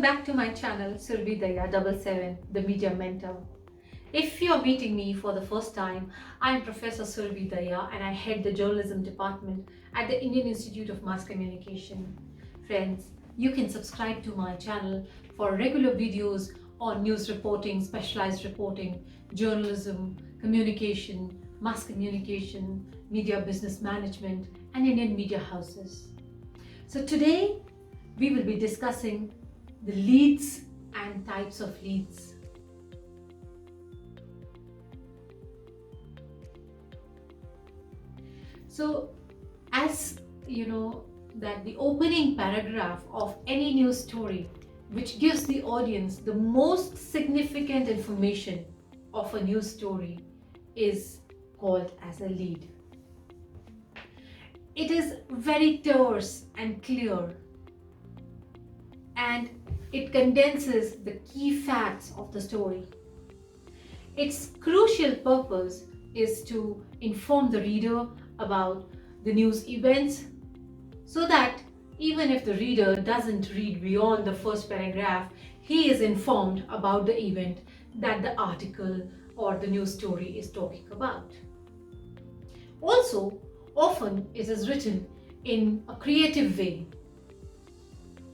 back to my channel Surbhi Dahiya 77, the Media Mentor. If you're meeting me for the first time, I'm Professor Surbhi Dahiya and I head the journalism department at the Indian Institute of Mass Communication. Friends, you can subscribe to my channel for regular videos on news reporting, specialized reporting, journalism, communication, mass communication, media business management, and Indian media houses. So today we will be discussing the leads and types of leads. So as you know that the opening paragraph of any news story which gives the audience the most significant information of a news story is called as a lead. It is very terse and clear, and it condenses the key facts of the story. Its crucial purpose is to inform the reader about the news events so that even if the reader doesn't read beyond the first paragraph, he is informed about the event that the article or the news story is talking about. Also, often it is written in a creative way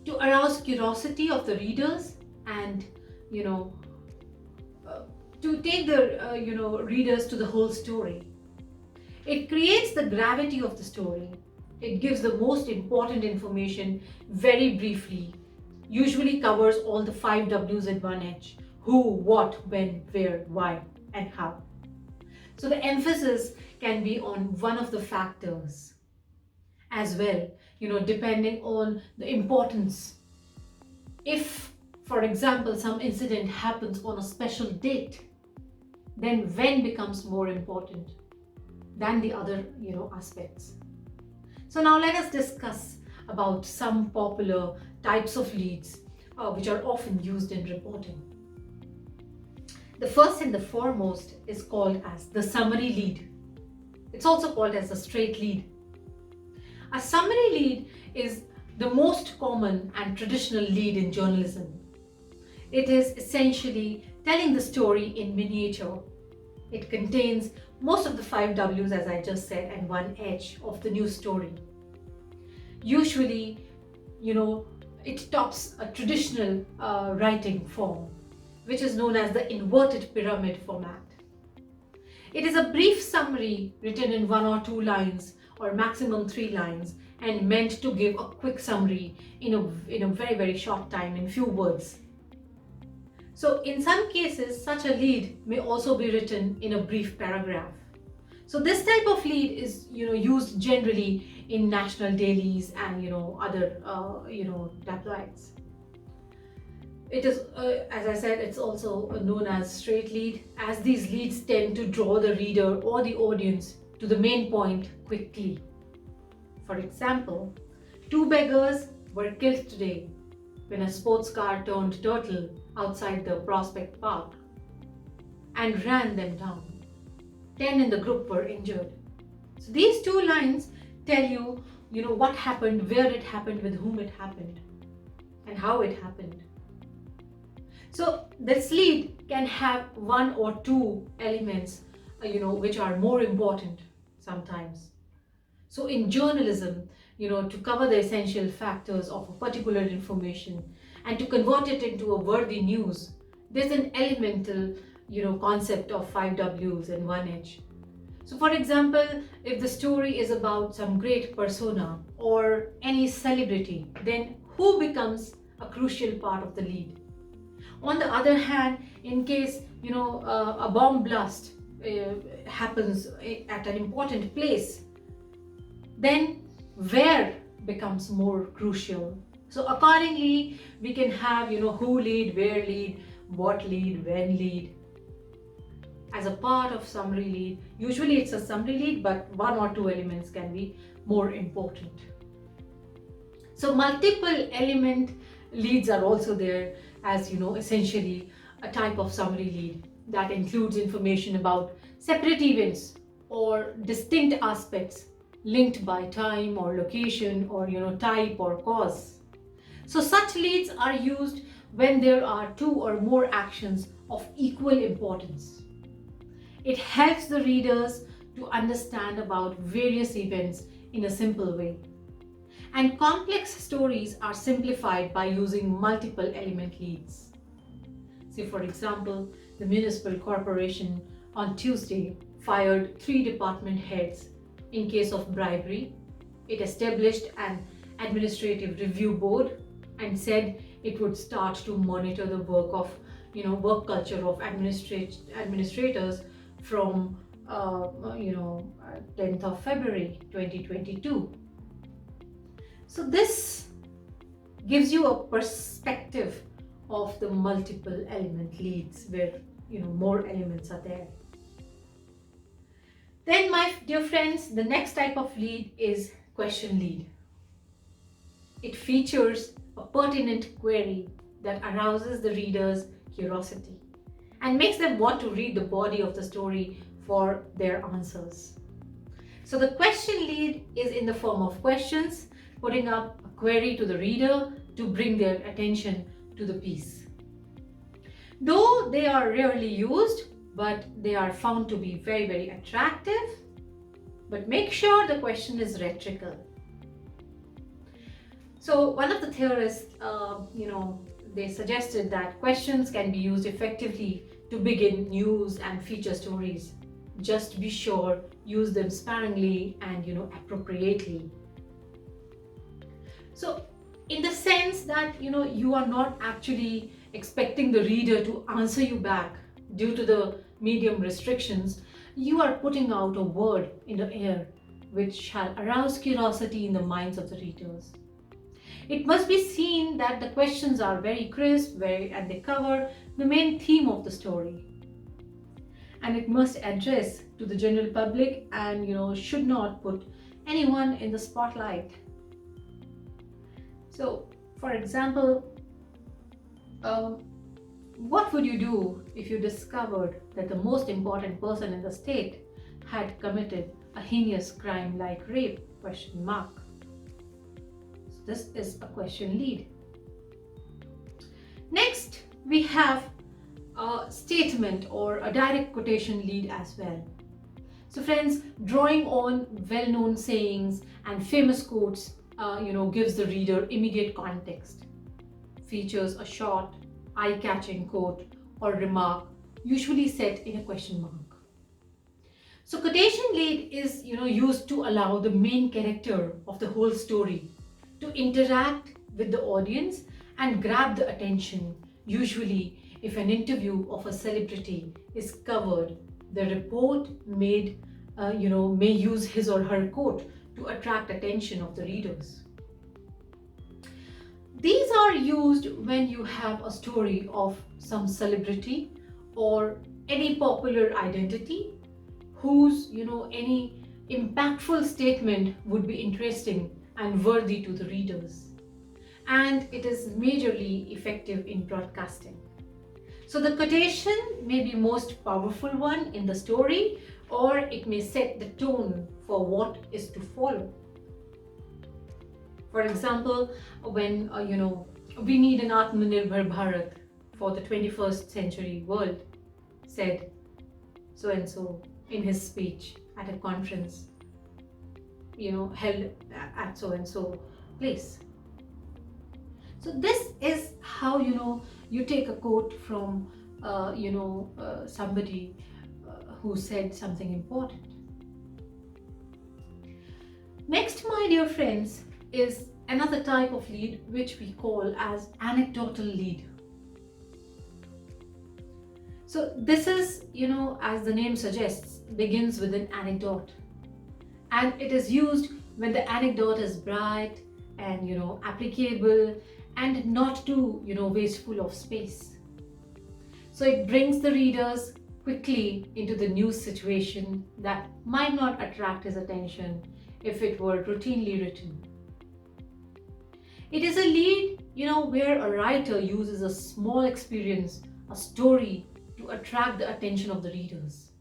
to arouse curiosity of the readers and to take the readers to the whole story. It creates the gravity of the story. It gives the most important information very briefly, usually covers all the 5 W's in one H: who, what, when, where, why, and how. So the emphasis can be on one of the factors as well, depending on the importance. If, for example, some incident happens on a special date, then when becomes more important than the other, aspects. So now let us discuss about some popular types of leads which are often used in reporting. The first and the foremost is called as the summary lead. It's also called as a straight lead. A summary lead is the most common and traditional lead in journalism. It is essentially telling the story in miniature. It contains most of the 5 W's, as I just said, and 1 H of the news story. Usually, it tops a traditional writing form, which is known as the inverted pyramid format. It is a brief summary written in 1 or 2 lines or maximum 3 lines and meant to give a quick summary in a very, very short time, in few words. So in some cases, such a lead may also be written in a brief paragraph. So this type of lead is used generally in national dailies and other tabloids. It is, as I said, it's also known as straight lead, as these leads tend to draw the reader or the audience to the main point quickly. For example, 2 beggars were killed today when a sports car turned turtle outside the Prospect Park and ran them down. 10 in the group were injured. So these 2 lines tell you, what happened, where it happened, with whom it happened, and how it happened. So this lead can have 1 or 2 elements, which are more important sometimes. So in journalism, to cover the essential factors of a particular information and to convert it into a worthy news, there's an elemental, concept of 5 W's and 1 H. So for example, if the story is about some great persona or any celebrity, then who becomes a crucial part of the lead. On the other hand, in case, a bomb blast happens at an important place, then where becomes more crucial. So accordingly, we can have, who lead, where lead, what lead, when lead as a part of summary lead. Usually it's a summary lead, but 1 or 2 elements can be more important. So multiple element leads are also there, as essentially a type of summary lead that includes information about separate events or distinct aspects linked by time or location or type or cause. So such leads are used when there are two or more actions of equal importance. It helps the readers to understand about various events in a simple way. And complex stories are simplified by using multiple element leads. Say, for example, the municipal corporation on Tuesday fired 3 department heads in case of bribery. It established an administrative review board and said it would start to monitor the work culture of administrators from 10th of February 2022. So this gives you a perspective of the multiple element leads where more elements are there. Then, my dear friends, the next type of lead is question lead. It features a pertinent query that arouses the reader's curiosity and makes them want to read the body of the story for their answers. So the question lead is in the form of questions, putting up a query to the reader to bring their attention to the piece. Though they are rarely used, but they are found to be very, very attractive. But make sure the question is rhetorical. So one of the theorists, they suggested that questions can be used effectively to begin news and feature stories. Just be sure, use them sparingly and appropriately. So in the sense that you are not actually expecting the reader to answer you back due to the medium restrictions, you are putting out a word in the air which shall arouse curiosity in the minds of the readers. It must be seen that the questions are very crisp, and they cover the main theme of the story. And it must address to the general public and should not put anyone in the spotlight. So, for example, what would you do if you discovered that the most important person in the state had committed a heinous crime like rape? So this is a question lead. Next, we have a statement or a direct quotation lead as well. So friends, drawing on well-known sayings and famous quotes gives the reader immediate context. Features a short, eye-catching quote or remark, usually set in a question mark. So quotation lead is used to allow the main character of the whole story to interact with the audience and grab the attention. Usually, if an interview of a celebrity is covered, the report may use his or her quote to attract attention of the readers. These are used when you have a story of some celebrity or any popular identity whose any impactful statement would be interesting and worthy to the readers. And it is majorly effective in broadcasting. So the quotation may be most powerful one in the story, or it may set the tone for what is to follow. For example, when we need an Atmanirbhar Bharat for the 21st century world, said so and so in his speech at a conference held at so and so place. So this is how you take a quote from somebody who said something important. Next, my dear friends, is another type of lead which we call as anecdotal lead. So this is, as the name suggests, begins with an anecdote, and it is used when the anecdote is bright and applicable and not too wasteful of space. So it brings the readers quickly into the news situation that might not attract his attention if it were routinely written. It is a lead, where a writer uses a small experience, a story, to attract the attention of the readers.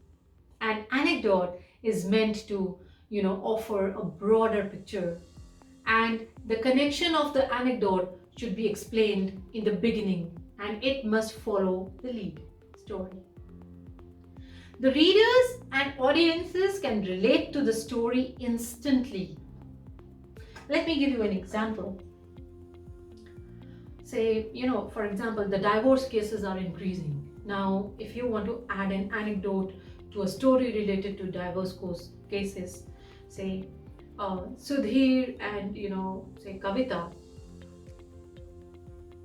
An anecdote is meant to, offer a broader picture, and the connection of the anecdote should be explained in the beginning and it must follow the lead story. The readers and audiences can relate to the story instantly. Let me give you an example. Say, for example, the divorce cases are increasing. Now, if you want to add an anecdote to a story related to divorce cases, say Sudhir and say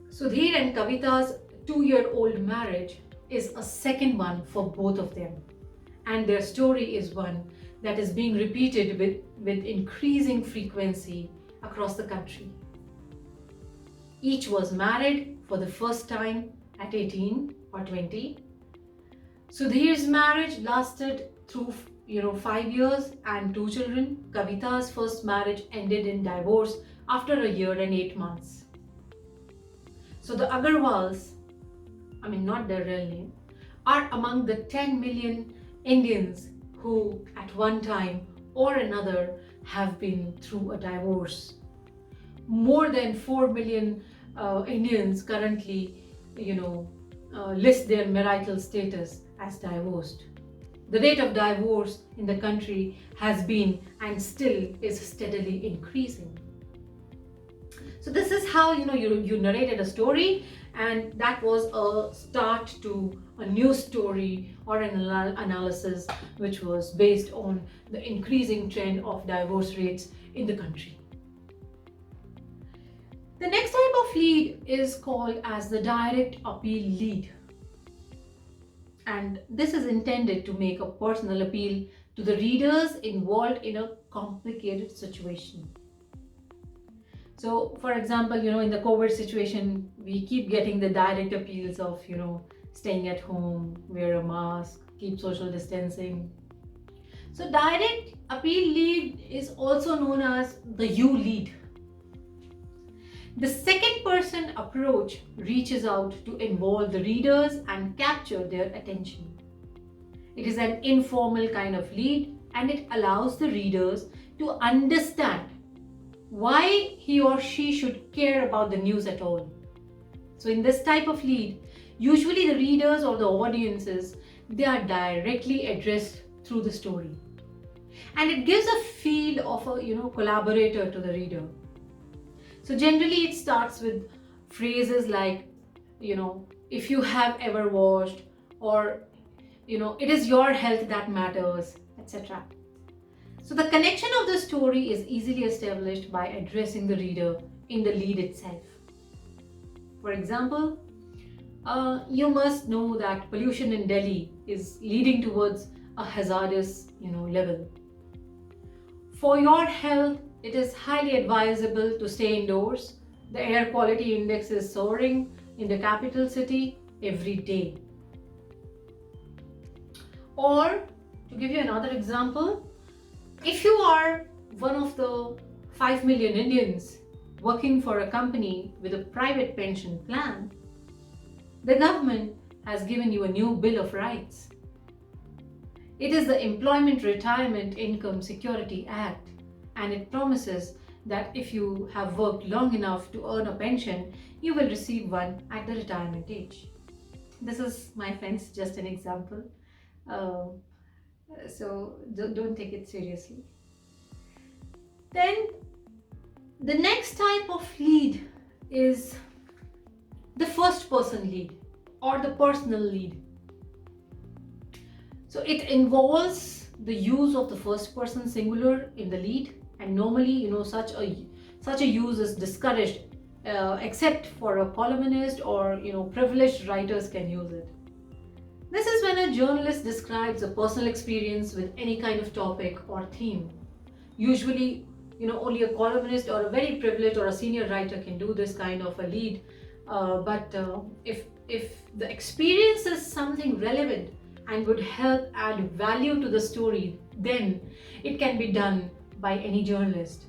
Sudhir and Kavita's 2-year-old marriage is a second one for both of them, and their story is one that is being repeated with increasing frequency across the country. Each was married for the first time at 18 or 20. Sudhir's marriage lasted through 5 years and 2 children. Kavita's first marriage ended in divorce after a year and 8 months. So the Agarwals, not their real name, are among the 10 million Indians who at one time or another have been through a divorce. More than 4 million Indians currently, list their marital status as divorced. The rate of divorce in the country has been and still is steadily increasing. So this is how you narrated a story, and that was a start to a new story or an analysis which was based on the increasing trend of divorce rates in the country. The next type of lead is called as the direct appeal lead, and this is intended to make a personal appeal to the readers involved in a complicated situation. So, for example, in the COVID situation, we keep getting the direct appeals of, staying at home, wear a mask, keep social distancing. So, direct appeal lead is also known as the you lead. The second person approach reaches out to involve the readers and capture their attention. It is an informal kind of lead, and it allows the readers to understand why he or she should care about the news at all. So in this type of lead, usually the readers or the audiences, they are directly addressed through the story. And it gives a feel of a collaborator to the reader. So generally it starts with phrases like, if you have ever watched, or, it is your health that matters, etc. So the connection of the story is easily established by addressing the reader in the lead itself. For example, you must know that pollution in Delhi is leading towards a hazardous, level. For your health, it is highly advisable to stay indoors. The air quality index is soaring in the capital city every day. Or, to give you another example, if you are one of the 5 million Indians working for a company with a private pension plan, the government has given you a new Bill of Rights. It is the Employment Retirement Income Security Act, and it promises that if you have worked long enough to earn a pension, you will receive one at the retirement age. This is, my friends, just an example. So don't take it seriously. Then the next type of lead is the first person lead or the personal lead. So it involves the use of the first person singular in the lead, and normally such a use is discouraged except for a columnist or privileged writers can use it. This is when a journalist describes a personal experience with any kind of topic or theme. Usually, only a columnist or a very privileged or a senior writer can do this kind of a lead. But if the experience is something relevant and would help add value to the story, then it can be done by any journalist.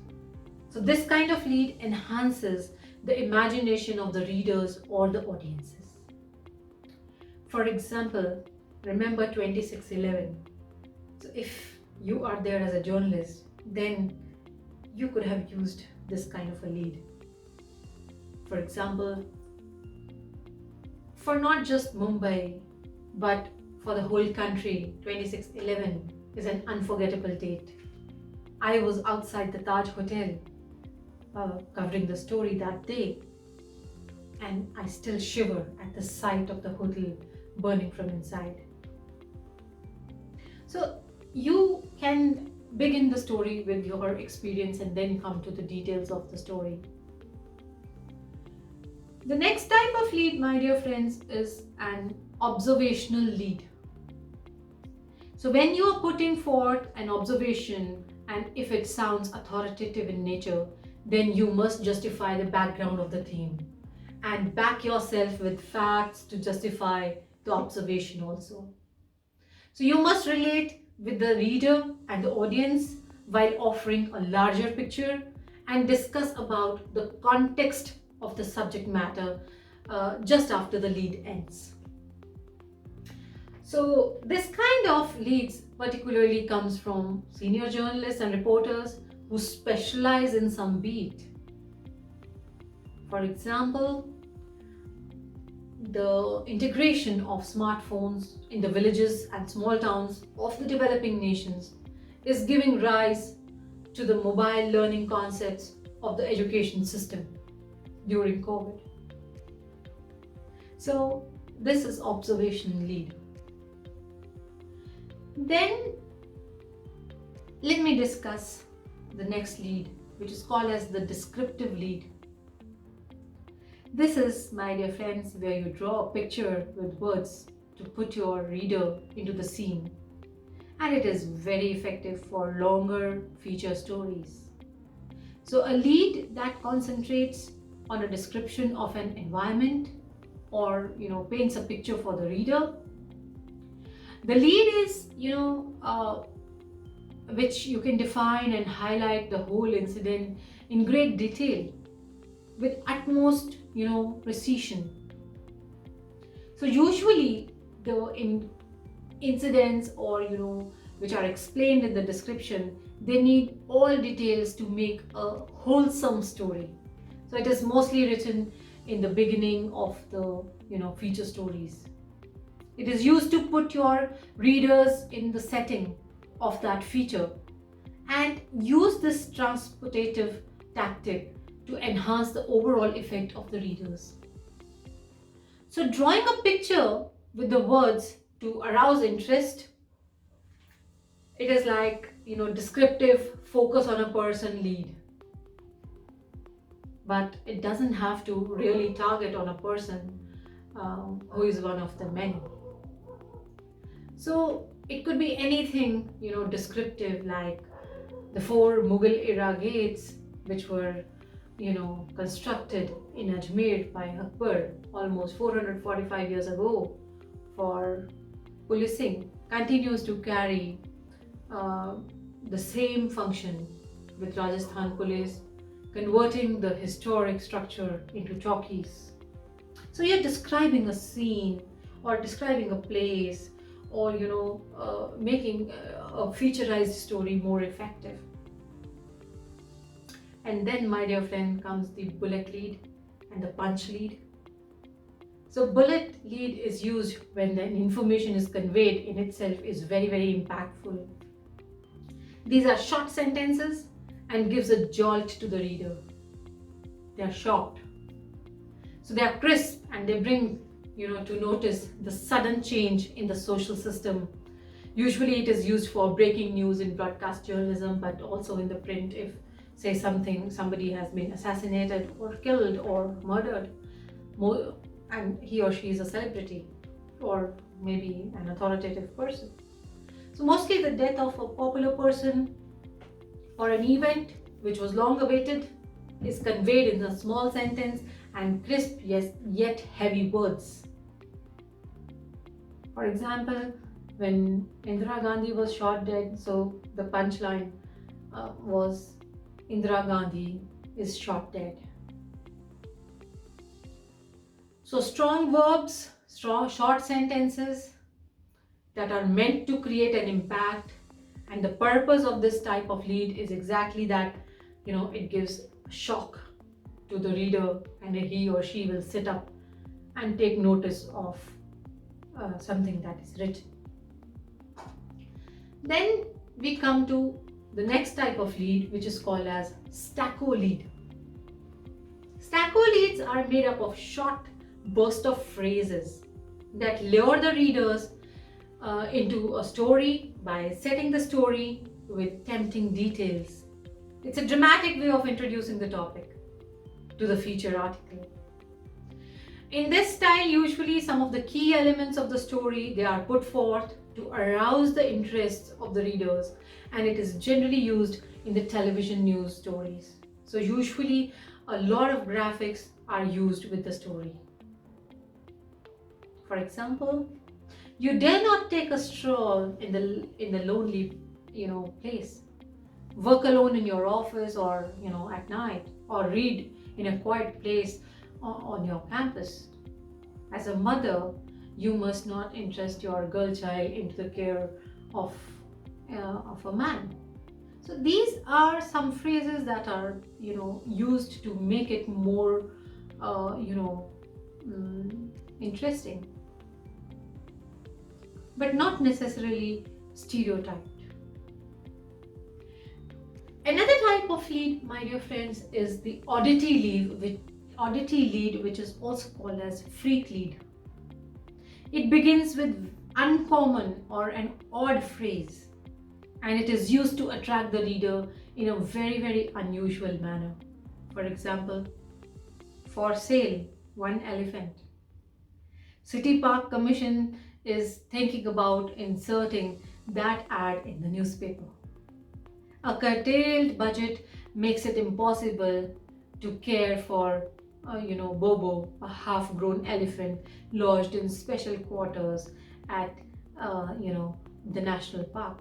So this kind of lead enhances the imagination of the readers or the audiences. For example, remember 2611. So if you are there as a journalist, then you could have used this kind of a lead. For example, for not just Mumbai, but for the whole country. 26/11 is an unforgettable date. I was outside the Taj Hotel covering the story that day, and I still shiver at the sight of the hotel burning from inside. So you can begin the story with your experience and then come to the details of the story. The next type of lead, my dear friends, is an observational lead. So when you are putting forth an observation, and if it sounds authoritative in nature, then you must justify the background of the theme and back yourself with facts to justify the observation also. So you must relate with the reader and the audience while offering a larger picture and discuss about the context of the subject matter just after the lead ends. So this kind of leads particularly comes from senior journalists and reporters who specialize in some beat. For example, the integration of smartphones in the villages and small towns of the developing nations is giving rise to the mobile learning concepts of the education system during COVID. So this is observational lead. Then let me discuss the next lead, which is called as the descriptive lead. This is, my dear friends, where you draw a picture with words to put your reader into the scene, and it is very effective for longer feature stories. So a lead that concentrates on a description of an environment or paints a picture for the reader. The lead is which you can define and highlight the whole incident in great detail with utmost precision. So usually the incidents or which are explained in the description, they need all details to make a wholesome story. So it is mostly written in the beginning of the feature stories. It is used to put your readers in the setting of that feature and use this transportative tactic to enhance the overall effect of the readers. So drawing a picture with the words to arouse interest, it is like descriptive focus on a person lead, but it doesn't have to really target on a person who is one of the many. So it could be anything descriptive, like the 4 Mughal era gates which were constructed in Ajmer by Akbar almost 445 years ago for policing, continues to carry the same function with Rajasthan police converting the historic structure into chowkis. So you're describing a scene or describing a place or making a featureized story more effective. And then, my dear friend, comes the bullet lead and the punch lead. So bullet lead is used when the information is conveyed in itself is very, very impactful. These are short sentences and gives a jolt to the reader. They are short. So they are crisp and they bring to notice the sudden change in the social system. Usually it is used for breaking news in broadcast journalism, but also in the print if say somebody has been assassinated or killed or murdered and he or she is a celebrity or maybe an authoritative person. So mostly the death of a popular person or an event which was long awaited is conveyed in a small sentence and crisp yet heavy words. For example, when Indira Gandhi was shot dead, so the punchline was Indira Gandhi is shot dead. So strong verbs, short sentences that are meant to create an impact, and the purpose of this type of lead is exactly that, it gives shock to the reader and he or she will sit up and take notice of something that is written. Then we come to the next type of lead, which is called as stacco lead. Stacco leads are made up of short bursts of phrases that lure the readers into a story by setting the story with tempting details. It's a dramatic way of introducing the topic to the feature article. In this style, usually some of the key elements of the story, they are put forth to arouse the interests of the readers, and it is generally used in the television news stories. So usually a lot of graphics are used with the story. For example, you dare not take a stroll in the lonely, place. Work alone in your office or, at night, or read in a quiet place on your campus. As a mother, you must not entrust your girl child into the care of a man. So these are some phrases that are, used to make it more, interesting, but not necessarily stereotyped. Another type of lead, my dear friends, is the oddity lead, which is also called as freak lead. It begins with uncommon or an odd phrase, and it is used to attract the reader in a very, very unusual manner. For example, for sale, one elephant. City Park Commission is thinking about inserting that ad in the newspaper. A curtailed budget makes it impossible to care for, Bobo, a half-grown elephant lodged in special quarters at, the national park.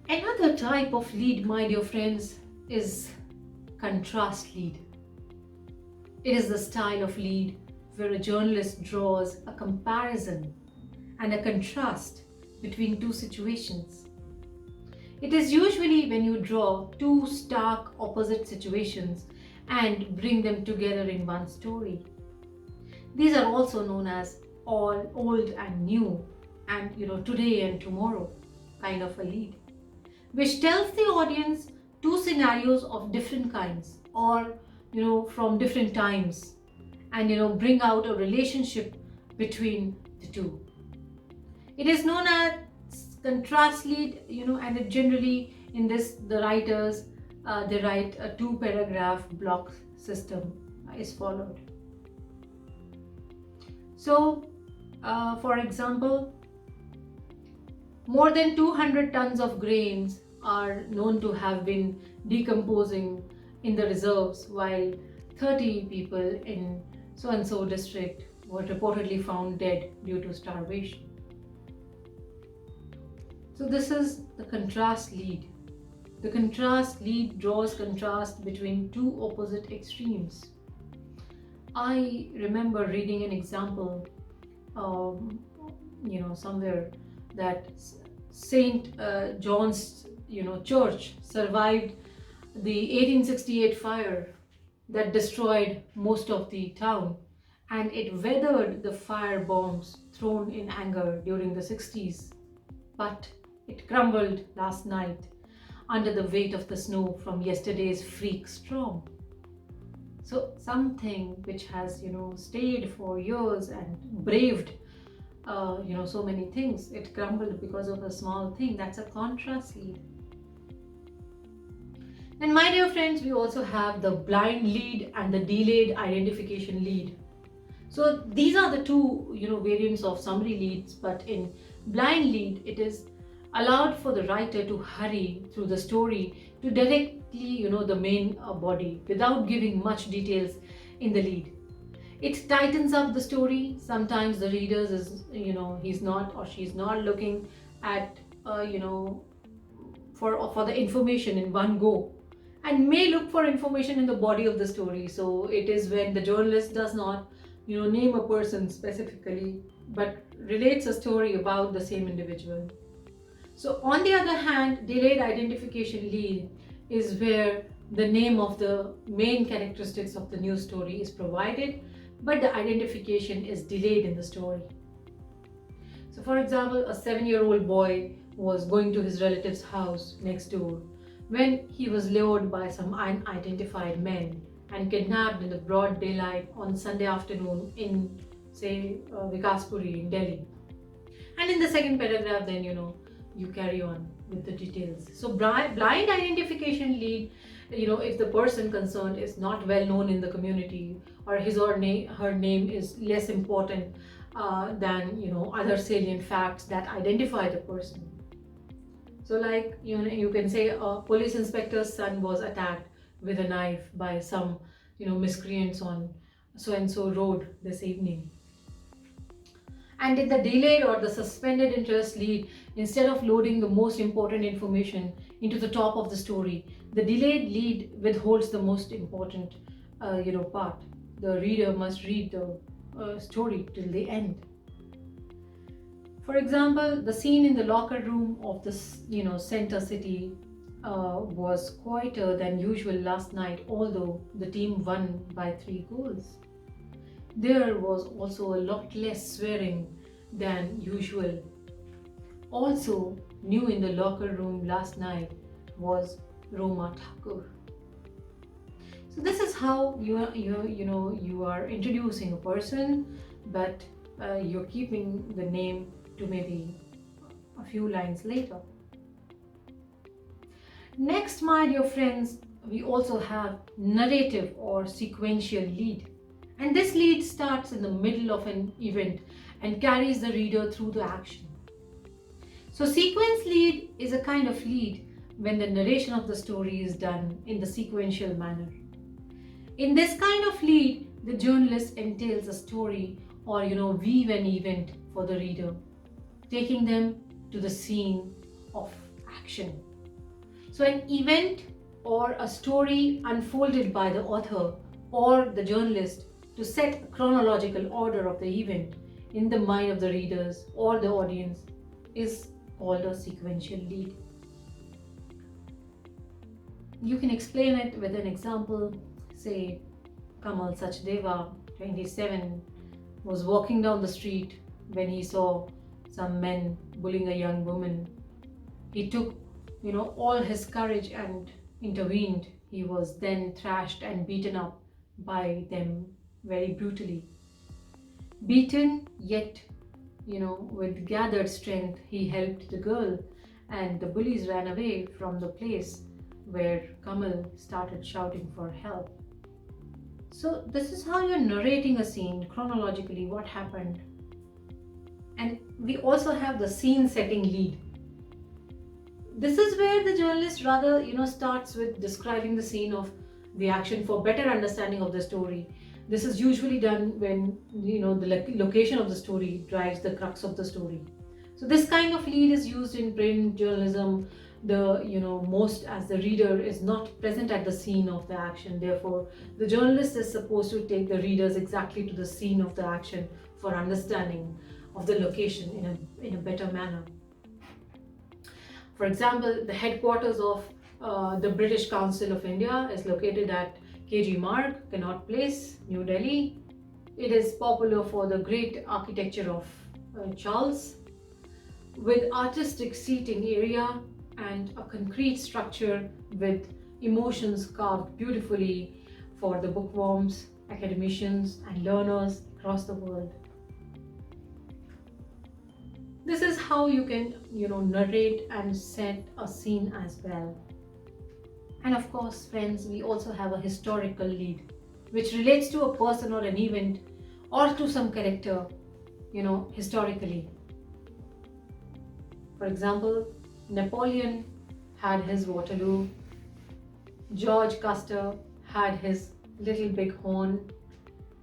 Another type of lead, my dear friends, is contrast lead. It is the style of lead where a journalist draws a comparison and a contrast between two situations. It is usually when you draw two stark opposite situations and bring them together in one story. These are also known as all old and new, and today and tomorrow kind of a lead, which tells the audience two scenarios of different kinds or from different times, and bring out a relationship between the two. It is known as contrast lead, and it generally in this the writers they write a 2-paragraph block system is followed. So, for example, more than 200 tons of grains are known to have been decomposing in the reserves, while 30 people in so and so district were reportedly found dead due to starvation. So this is the contrast lead. The contrast lead draws contrast between two opposite extremes. I remember reading an example, somewhere that Saint John's, church survived the 1868 fire that destroyed most of the town, and it weathered the fire bombs thrown in anger during the 60s. But it crumbled last night under the weight of the snow from yesterday's freak storm. So something which has, stayed for years and braved, so many things, it crumbled because of a small thing. That's a contrast lead. And my dear friends, we also have the blind lead and the delayed identification lead. So these are the two, variants of summary leads, but in blind lead, it is allowed for the writer to hurry through the story to directly, the main body without giving much details in the lead. It tightens up the story. Sometimes the readers is, he's not or she's not looking at, for the information in one go, and may look for information in the body of the story. So it is when the journalist does not, name a person specifically, but relates a story about the same individual. So on the other hand, delayed identification lead is where The name of the main characteristics of the news story is provided, but the identification is delayed in the story. So for example, a 7-year-old boy was going to his relative's house next door when he was lured by some unidentified men and kidnapped in the broad daylight on Sunday afternoon in, say, Vikaspuri in Delhi. And in the second paragraph, then you carry on with the details. So blind identification lead, if the person concerned is not well known in the community, or his or her name is less important than other salient facts that identify the person. So like you can say a police inspector's son was attacked with a knife by some miscreants on so and so road this evening. And in the delayed or the suspended interest lead, instead of loading the most important information into the top of the story, the delayed lead withholds the most important part. The reader must read the story till the end. For example, the scene in the locker room of this center city was quieter than usual last night, although the team won by 3 goals. There was also a lot less swearing than usual. Also new in the locker room last night was Roma Thakur. So this is how you are introducing a person, but you're keeping the name to maybe a few lines later. Next, my dear friends, we also have narrative or sequential lead. And this lead starts in the middle of an event and carries the reader through the action. So sequence lead is a kind of lead when the narration of the story is done in the sequential manner. In this kind of lead, the journalist entails a story or weave an event for the reader, taking them to the scene of action. So an event or a story unfolded by the author or the journalist to set a chronological order of the event in the mind of the readers or the audience is called a sequential lead. You can explain it with an example. Say, Kamal Sachdeva, 27, was walking down the street when he saw some men bullying a young woman. He took, all his courage and intervened. He was then thrashed and beaten up by them very brutally. Beaten, yet, with gathered strength, he helped the girl, and the bullies ran away from the place where Kamal started shouting for help. So this is how you're narrating a scene chronologically, what happened. And we also have the scene setting lead. This is where the journalist rather starts with describing the scene of the action for better understanding of the story. This is usually done when the location of the story drives the crux of the story. So this kind of lead is used in print journalism most, as the reader is not present at the scene of the action. Therefore, the journalist is supposed to take the readers exactly to the scene of the action for understanding of the location in a better manner. For example, the headquarters of the British Council of India is located at KG Marg, Connaught Place, New Delhi. It is popular for the great architecture of Charles, with artistic seating area and a concrete structure with emotions carved beautifully for the bookworms, academicians and learners across the world. This is how you can narrate and set a scene as well. And of course, friends, we also have a historical lead, which relates to a person or an event or to some character, historically. For example, Napoleon had his Waterloo, George Custer had his Little Big Horn.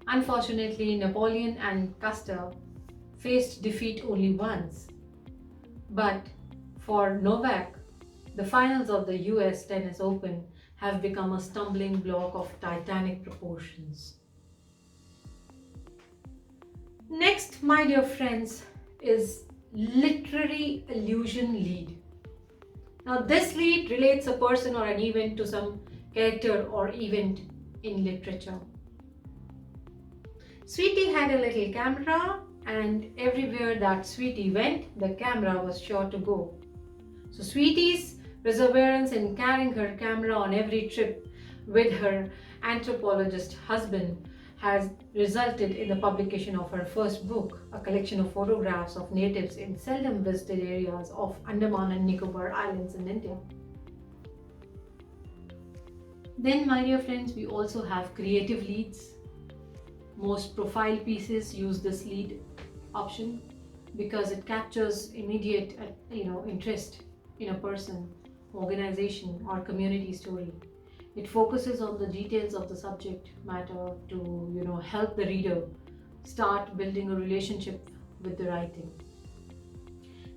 Unfortunately, Napoleon and Custer faced defeat only once. But for Novak, the finals of the US Tennis Open have become a stumbling block of titanic proportions. Next, my dear friends, is literary allusion lead. Now, this lead relates a person or an event to some character or event in literature. Sweetie had a little camera, and everywhere that Sweetie went, the camera was sure to go. So Sweetie's perseverance in carrying her camera on every trip with her anthropologist husband has resulted in the publication of her first book, a collection of photographs of natives in seldom visited areas of Andaman and Nicobar Islands in India. Then, my dear friends, we also have creative leads. Most profile pieces use this lead option because it captures immediate interest in a person, organization, or community story. It focuses on the details of the subject matter to help the reader start building a relationship with the writing.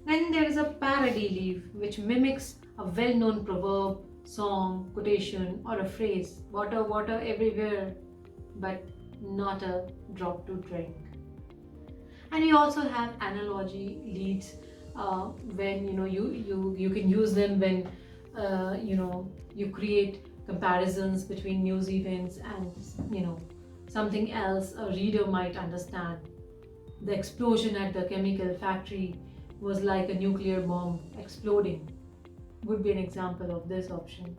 Then there is a parody leaf which mimics a well-known proverb, song, quotation, or a phrase. Water, water everywhere, but not a drop to drink. And we also have analogy leads when you can use them when you create comparisons between news events and something else a reader might understand. The explosion at the chemical factory was like a nuclear bomb exploding, would be an example of this option.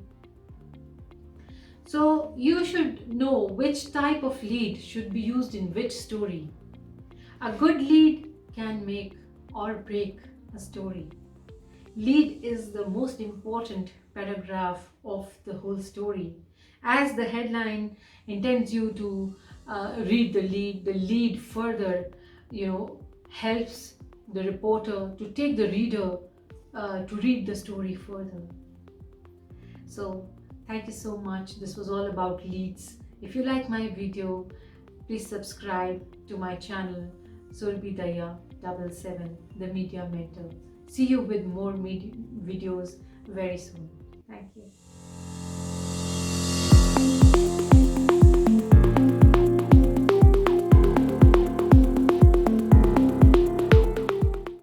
So you should know which type of lead should be used in which story. A good lead can make or break a story. Lead is the most important paragraph of the whole story. As the headline intends you to read the lead further, helps the reporter to take the reader to read the story further. So thank you so much. This was all about leads. If you like my video, please subscribe to my channel, Surbhi Dahiya 77, the Media Mentor. See you with more videos very soon. Thank you.